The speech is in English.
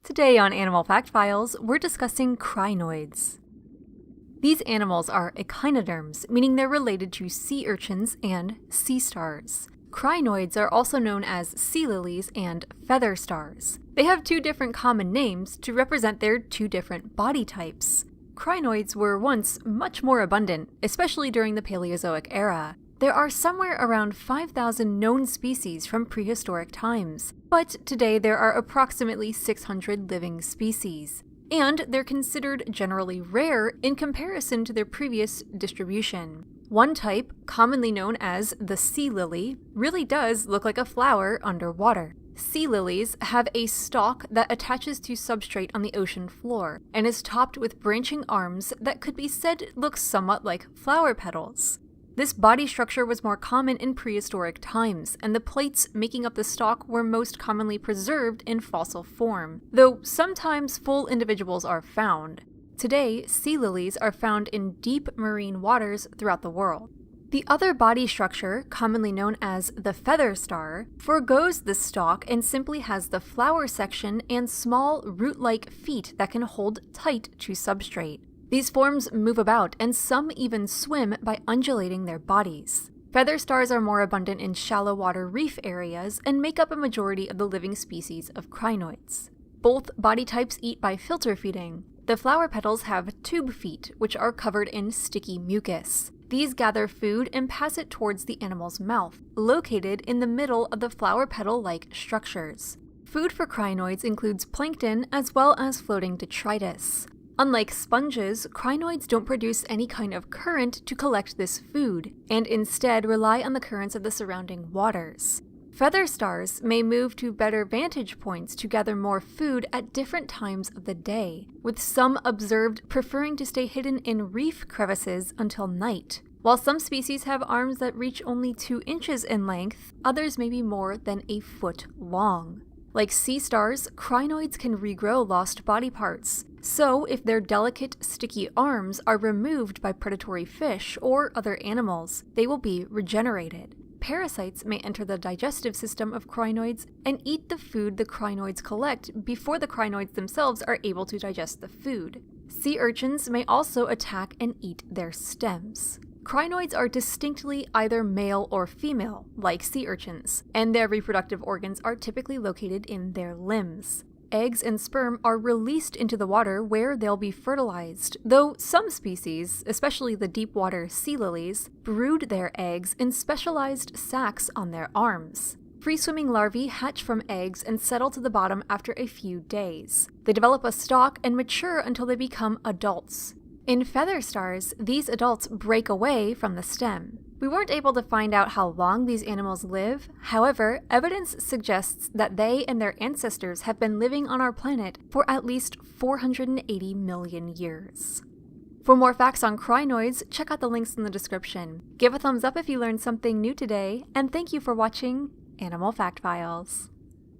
Today on Animal Fact Files, we're discussing crinoids. These animals are echinoderms, meaning they're related to sea urchins and sea stars. Crinoids are also known as sea lilies and feather stars. They have two different common names to represent their two different body types. Crinoids were once much more abundant, especially during the Paleozoic era. There are somewhere around 5,000 known species from prehistoric times, but today there are approximately 600 living species, and they're considered generally rare in comparison to their previous distribution. One type, commonly known as the sea lily, really does look like a flower underwater. Sea lilies have a stalk that attaches to substrate on the ocean floor and is topped with branching arms that could be said look somewhat like flower petals. This body structure was more common in prehistoric times, and the plates making up the stalk were most commonly preserved in fossil form, though sometimes full individuals are found. Today, sea lilies are found in deep marine waters throughout the world. The other body structure, commonly known as the feather star, forgoes the stalk and simply has the flower section and small root-like feet that can hold tight to substrate. These forms move about, and some even swim by undulating their bodies. Feather stars are more abundant in shallow water reef areas and make up a majority of the living species of crinoids. Both body types eat by filter feeding. The flower petals have tube feet, which are covered in sticky mucus. These gather food and pass it towards the animal's mouth, located in the middle of the flower petal-like structures. Food for crinoids includes plankton as well as floating detritus. Unlike sponges, crinoids don't produce any kind of current to collect this food, and instead rely on the currents of the surrounding waters. Feather stars may move to better vantage points to gather more food at different times of the day, with some observed preferring to stay hidden in reef crevices until night. While some species have arms that reach only 2 inches in length, others may be more than a foot long. Like sea stars, crinoids can regrow lost body parts, so if their delicate, sticky arms are removed by predatory fish or other animals, they will be regenerated. Parasites may enter the digestive system of crinoids and eat the food the crinoids collect before the crinoids themselves are able to digest the food. Sea urchins may also attack and eat their stems. Crinoids are distinctly either male or female, like sea urchins, and their reproductive organs are typically located in their limbs. Eggs and sperm are released into the water where they'll be fertilized, though some species, especially the deep-water sea lilies, brood their eggs in specialized sacs on their arms. Free-swimming larvae hatch from eggs and settle to the bottom after a few days. They develop a stalk and mature until they become adults. In feather stars, these adults break away from the stem. We weren't able to find out how long these animals live. However, evidence suggests that they and their ancestors have been living on our planet for at least 480 million years. For more facts on crinoids, check out the links in the description. Give a thumbs up if you learned something new today, and thank you for watching Animal Fact Files.